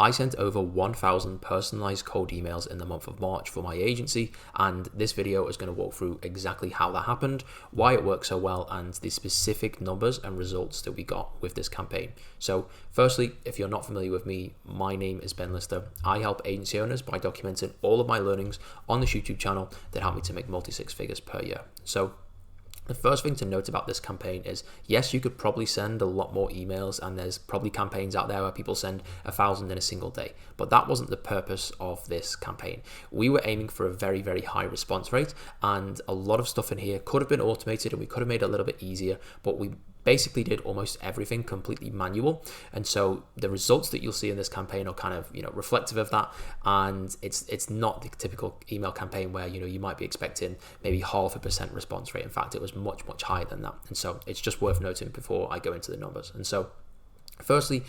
I sent over 1,000 personalized cold emails in the month of March for my agency, and this video is going to walk through exactly how that happened, why it worked so well, and the specific numbers and results that we got with this campaign. So firstly, if you're not familiar with me, my name is Ben Lister. I help agency owners by documenting all of my learnings on this YouTube channel that help me to make multi-six figures per year. So the first thing to note about this campaign is, yes, you could probably send a lot more emails, and there's probably campaigns out there where people send 1,000 in a single day, but that wasn't the purpose of this campaign. We were aiming for a very, very high response rate, and a lot of stuff in here could have been automated and we could have made it a little bit easier, but we basically did almost everything completely manual. And so the results that you'll see in this campaign are kind of, reflective of that. And it's not the typical email campaign where, you might be expecting maybe 0.5% response rate. In fact, it was much, much higher than that. And so it's just worth noting before I go into the numbers. And so firstly,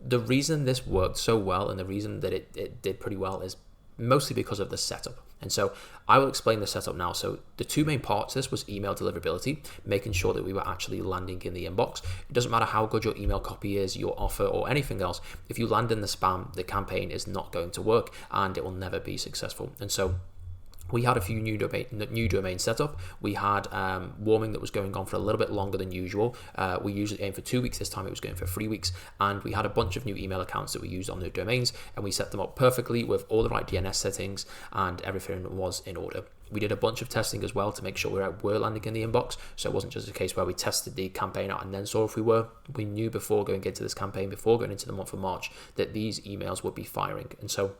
the reason this worked so well and the reason that it did pretty well is mostly because of the setup. And so I will explain the setup now. So the two main parts of this was email deliverability, making sure that we were actually landing in the inbox. It doesn't matter how good your email copy is, your offer, or anything else. If you land in the spam, the campaign is not going to work and it will never be successful. And so we had a few new domains set up. We had warming that was going on for a little bit longer than usual. We usually aim for 2 weeks. This time it was going for 3 weeks. And we had a bunch of new email accounts that we used on the domains, and we set them up perfectly with all the right DNS settings, and everything was in order. We did a bunch of testing as well to make sure we were landing in the inbox. So it wasn't just a case where we tested the campaign out and then saw if we were. We knew before going into this campaign, before going into the month of March, that these emails would be firing. And so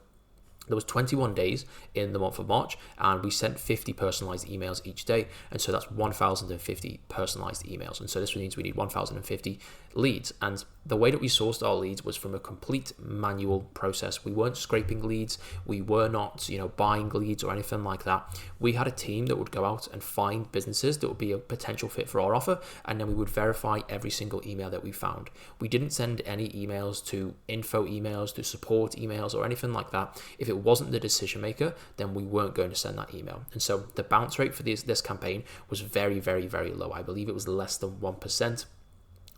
there was 21 days in the month of March, and we sent 50 personalized emails each day. And so that's 1,050 personalized emails. And so this means we need 1,050 leads. And the way that we sourced our leads was from a complete manual process. We weren't scraping leads. We were not, buying leads or anything like that. We had a team that would go out and find businesses that would be a potential fit for our offer. And then we would verify every single email that we found. We didn't send any emails to info emails, to support emails, or anything like that. If it wasn't the decision maker, then we weren't going to send that email. And so the bounce rate for this campaign was very, very, very low. I believe it was less than 1%.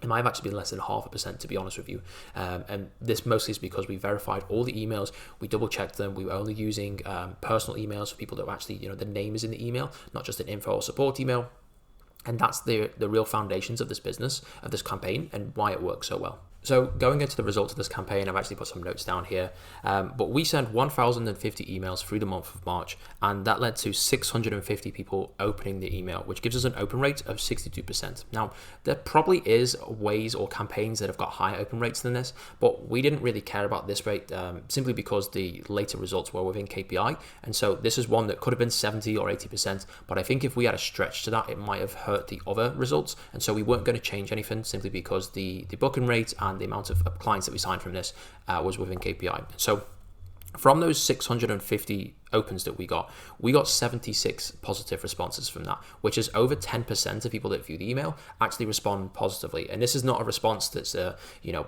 It might have actually been less than 0.5%, to be honest with you. And this mostly is because we verified all the emails, we double checked them. We were only using personal emails for people that were actually, the name is in the email, not just an info or support email. And that's the real foundations of this business, of this campaign, and why it works so well. So going into the results of this campaign, I've actually put some notes down here, but we sent 1,050 emails through the month of March, and that led to 650 people opening the email, which gives us an open rate of 62%. Now, there probably is ways or campaigns that have got higher open rates than this, but we didn't really care about this rate simply because the later results were within KPI, and so this is one that could have been 70 or 80%, but I think if we had a stretch to that, it might have hurt the other results, and so we weren't going to change anything simply because the booking rate and the amount of clients that we signed from this was within KPI. So from those 650 opens that we got 76 positive responses from that, which is over 10% of people that view the email actually respond positively. And this is not a response that's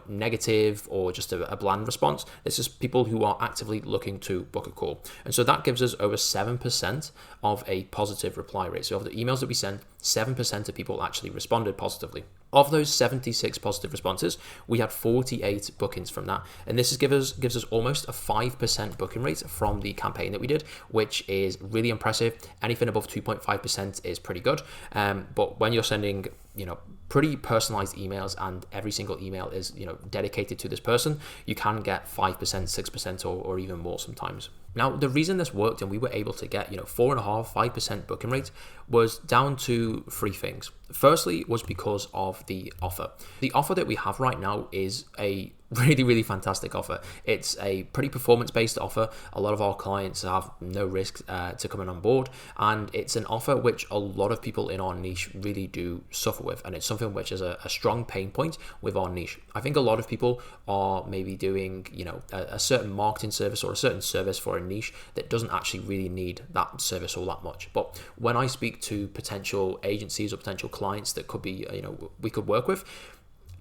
negative or just a bland response. This is people who are actively looking to book a call. And so that gives us over 7% of a positive reply rate. So of the emails that we send, 7% of people actually responded positively. Of those 76 positive responses, we had 48 bookings from that. And this gives us almost a 5% booking rate from the campaign that we did, which is really impressive. Anything above 2.5% is pretty good. But when you're sending, pretty personalized emails and every single email is, dedicated to this person, you can get 5%, 6% or even more sometimes. Now, the reason this worked and we were able to get, 4.5%, 5% booking rate was down to three things. Firstly, was because of the offer. The offer that we have right now is a really, really fantastic offer. It's a pretty performance-based offer. A lot of our clients have no risk to coming on board, and it's an offer which a lot of people in our niche really do suffer with, and it's something which is a strong pain point with our niche. I think a lot of people are maybe doing, a certain marketing service or a certain service for a niche that doesn't actually really need that service all that much. But when I speak to potential agencies or potential clients that could be, we could work with,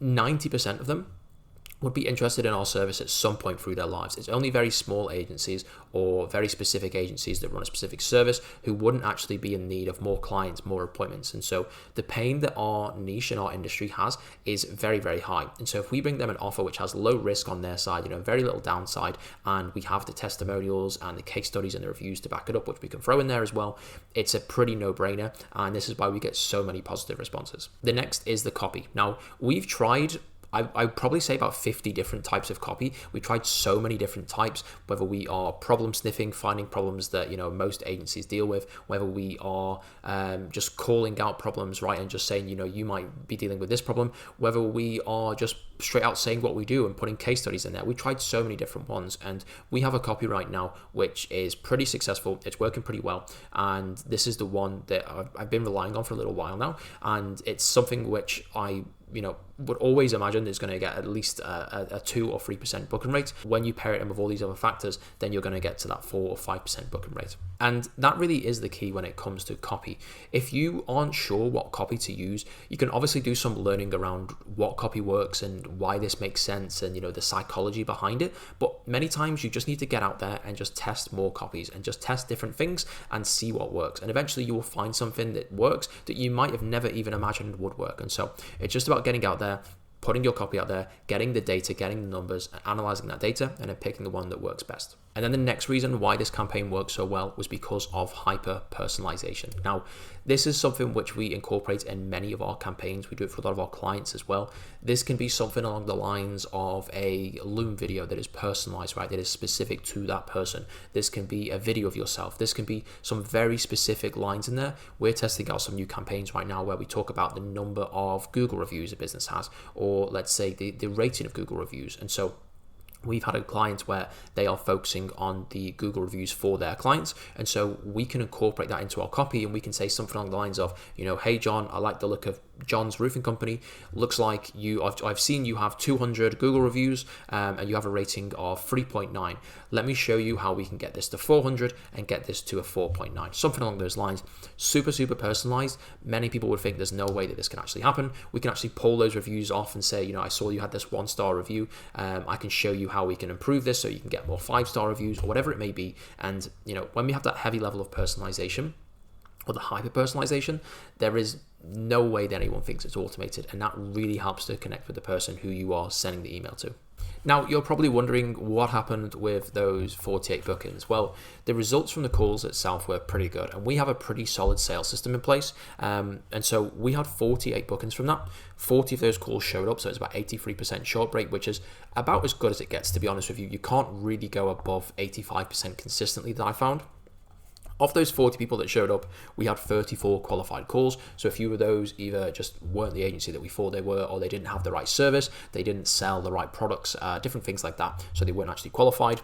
90% of them would be interested in our service at some point through their lives. It's only very small agencies or very specific agencies that run a specific service who wouldn't actually be in need of more clients, more appointments. And so the pain that our niche and our industry has is very, very high. And so if we bring them an offer which has low risk on their side, very little downside, and we have the testimonials and the case studies and the reviews to back it up, which we can throw in there as well, it's a pretty no-brainer. And this is why we get so many positive responses. The next is the copy. Now, we've tried I'd probably say about 50 different types of copy. We tried so many different types, whether we are problem sniffing, finding problems that, most agencies deal with, whether we are just calling out problems, right, and just saying, you might be dealing with this problem, whether we are just straight out saying what we do and putting case studies in there. We tried so many different ones, and we have a copy right now which is pretty successful. It's working pretty well, and this is the one that I've been relying on for a little while now, and it's something which I would always imagine is going to get at least a 2 or 3% booking rate. When you pair it in with all these other factors, then you're going to get to that 4 or 5% booking rate. And that really is the key when it comes to copy. If you aren't sure what copy to use, you can obviously do some learning around what copy works and why this makes sense and, the psychology behind it. But many times you just need to get out there and just test more copies and just test different things and see what works. And eventually you will find something that works that you might have never even imagined would work. And so it's just about getting out there, putting your copy out there, getting the data, getting the numbers, and analyzing that data, and then picking the one that works best. And then the next reason why this campaign worked so well was because of hyper personalization. Now, this is something which we incorporate in many of our campaigns. We do it for a lot of our clients as well. This can be something along the lines of a Loom video that is personalized, right? That is specific to that person. This can be a video of yourself. This can be some very specific lines in there. We're testing out some new campaigns right now where we talk about the number of Google reviews a business has, or let's say the rating of Google reviews. And so we've had clients where they are focusing on the Google reviews for their clients. And so we can incorporate that into our copy, and we can say something along the lines of, hey, John, I like the look of John's roofing company. Looks like I've seen you have 200 Google reviews and you have a rating of 3.9. Let me show you how we can get this to 400 and get this to a 4.9. Something along those lines. Super, super personalized. Many people would think there's no way that this can actually happen. We can actually pull those reviews off and say, I saw you had this 1-star review. I can show you how we can improve this so you can get more 5-star reviews or whatever it may be. And, when we have that heavy level of personalization, or the hyper personalization, there is no way that anyone thinks it's automated, and that really helps to connect with the person who you are sending the email to. Now, you're probably wondering what happened with those 48 bookings. Well, the results from the calls itself were pretty good, and we have a pretty solid sales system in place. And so we had 48 bookings from that. 40 of those calls showed up, so it's about 83% short rate, which is about as good as it gets, to be honest with you. You can't really go above 85% consistently that I found. Of those 40 people that showed up, we had 34 qualified calls. So a few of those either just weren't the agency that we thought they were, or they didn't have the right service, they didn't sell the right products, different things like that. So they weren't actually qualified.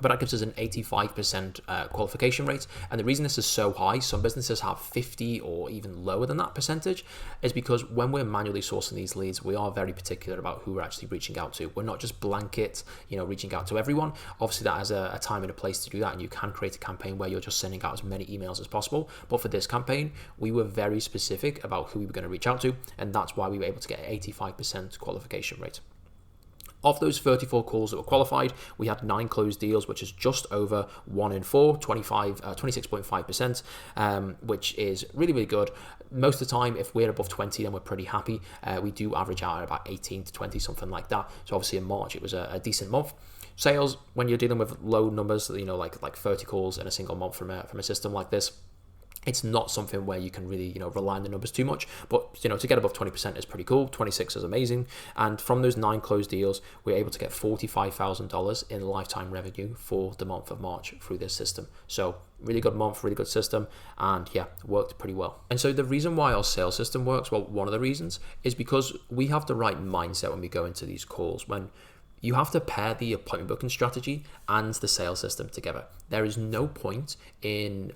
But that gives us an 85% qualification rate. And the reason this is so high, some businesses have 50 or even lower than that percentage, is because when we're manually sourcing these leads, we are very particular about who we're actually reaching out to. We're not just blanket, reaching out to everyone. Obviously, that has a time and a place to do that, and you can create a campaign where you're just sending out as many emails as possible. But for this campaign, we were very specific about who we were going to reach out to, and that's why we were able to get an 85% qualification rate. Of those 34 calls that were qualified, we had 9 closed deals, which is just over 1 in 4, 26.5%, which is really, really good. Most of the time, if we're above 20, then we're pretty happy. We do average out at about 18 to 20, something like that. So obviously in March, it was a decent month. Sales, when you're dealing with low numbers, like 30 calls in a single month from a system like this, it's not something where you can really, rely on the numbers too much. But, to get above 20% is pretty cool. 26 is amazing. And from those 9 closed deals, we're able to get $45,000 in lifetime revenue for the month of March through this system. So really good month, really good system. And yeah, worked pretty well. And so the reason why our sales system works, well, one of the reasons is because we have the right mindset when we go into these calls. When you have to pair the appointment booking strategy and the sales system together. There is no point in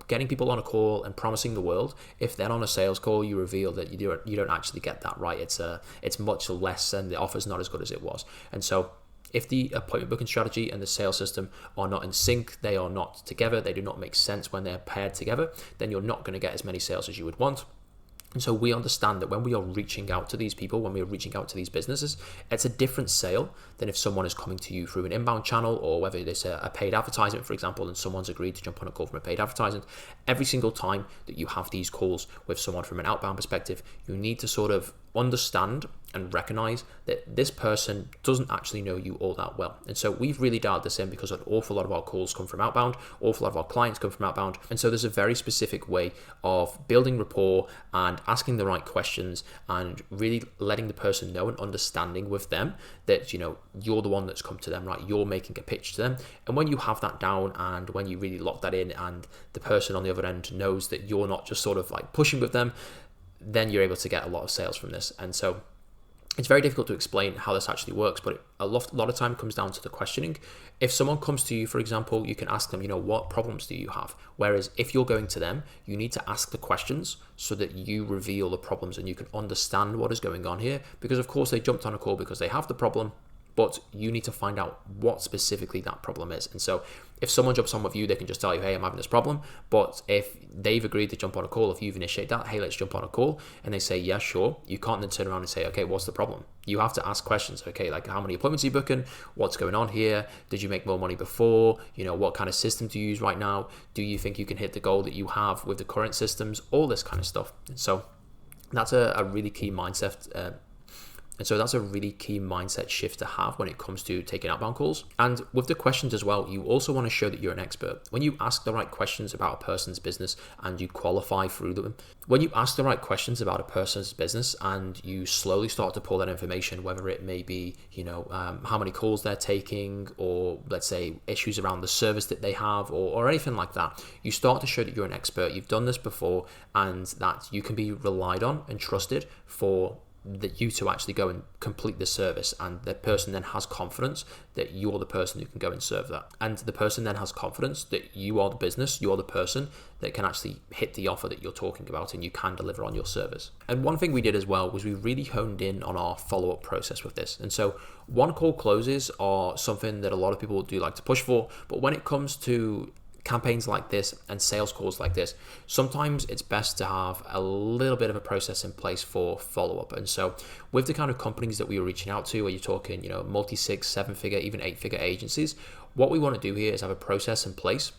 getting people on a call and promising the world if then on a sales call you reveal that you don't actually get that right. It's much less, and the offer's not as good as it was. And so if the appointment booking strategy and the sales system are not in sync, they are not together, they do not make sense when they're paired together, then you're not going to get as many sales as you would want. And so we understand that when we are reaching out to these people, when we are reaching out to these businesses, it's a different sale than if someone is coming to you through an inbound channel, or whether it's a paid advertisement, for example, and someone's agreed to jump on a call from a paid advertisement. Every single time that you have these calls with someone from an outbound perspective, you need to sort of understand and recognize that this person doesn't actually know you all that well. And so we've really dialed this in because an awful lot of our calls come from outbound, awful lot of our clients come from outbound. And so there's a very specific way of building rapport and asking the right questions and really letting the person know and understanding with them that, you know, you're the one that's come to them, right? You're making a pitch to them. And when you have that down and when you really lock that in and the person on the other end knows that you're not just sort of like pushing with them, then you're able to get a lot of sales from this. And so it's very difficult to explain how this actually works, but a lot of time comes down to the questioning. If someone comes to you, for example, you can ask them, you know, what problems do you have? Whereas if you're going to them, you need to ask the questions so that you reveal the problems and you can understand what is going on here. Because of course they jumped on a call because they have the problem, but you need to find out what specifically that problem is. And so if someone jumps on with you, they can just tell you, hey, I'm having this problem. But if they've agreed to jump on a call, if you've initiated that, hey, let's jump on a call, and they say, yeah, sure, you can't then turn around and say, okay, what's the problem? You have to ask questions. Okay, like how many appointments are you booking? What's going on here? Did you make more money before? You know, what kind of system do you use right now? Do you think you can hit the goal that you have with the current systems? All this kind of stuff. And so that's a really key mindset shift to have when it comes to taking outbound calls. And with the questions as well, you also want to show that you're an expert. When you ask the right questions about a person's business and you qualify through them, when you ask the right questions about a person's business and you slowly start to pull that information, whether it may be, you know, how many calls they're taking, or let's say issues around the service that they have, or anything like that, you start to show that you're an expert. You've done this before and that you can be relied on and trusted for that you to actually go and complete the service, and the person then has confidence that you're the person who can go and serve that, and the person then has confidence that you are the business, you are the person that can actually hit the offer that you're talking about and you can deliver on your service. And one thing we did as well was we really honed in on our follow-up process with this. And so one call closes are something that a lot of people do like to push for, but when it comes to campaigns like this and sales calls like this, sometimes it's best to have a little bit of a process in place for follow-up. And so with the kind of companies that we were reaching out to, where you're talking, you know, multi-6, 7-figure, even 8-figure agencies, what we want to do here is have a process in place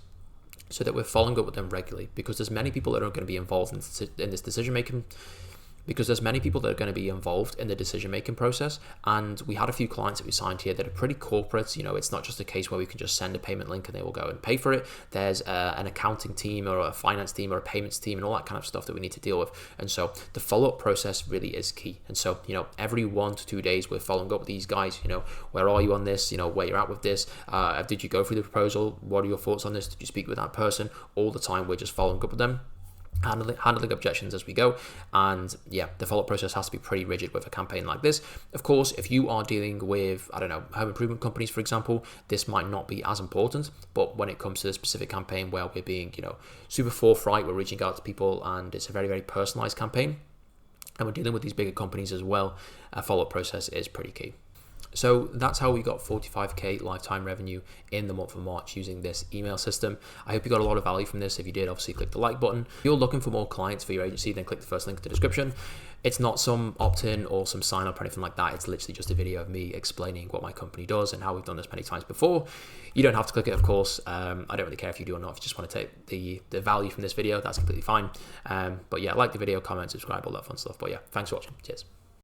so that we're following up with them regularly, because there's many people that are going to be involved in this decision-making decision-making process. And we had a few clients that we signed here that are pretty corporate. You know, it's not just a case where we can just send a payment link and they will go and pay for it. There's an accounting team or a finance team or a payments team and all that kind of stuff that we need to deal with. And so the follow-up process really is key. And so, you know, every 1 to 2 days, we're following up with these guys. You know, where are you on this? You know, where you're at with this? Did you go through the proposal? What are your thoughts on this? Did you speak with that person? All the time, we're just following up with them, handling objections as we go. And yeah, the follow-up process has to be pretty rigid with a campaign like this. Of course, if you are dealing with, I don't know, home improvement companies, for example, this might not be as important. But when it comes to the specific campaign where we're being, you know, super forthright, we're reaching out to people and it's a very, very personalized campaign, and we're dealing with these bigger companies as well, a follow-up process is pretty key. So that's how we got 45k lifetime revenue in the month of March using this email system. I hope you got a lot of value from this. If you did, obviously click the like button. If you're looking for more clients for your agency, then click the first link in the description. It's not some opt-in or some sign-up or anything like that. It's literally just a video of me explaining what my company does and how we've done this many times before. You don't have to click it, of course. I don't really care if you do or not. If you just want to take the value from this video, that's completely fine. But yeah, like the video, comment, subscribe, all that fun stuff. But yeah, thanks for watching. Cheers.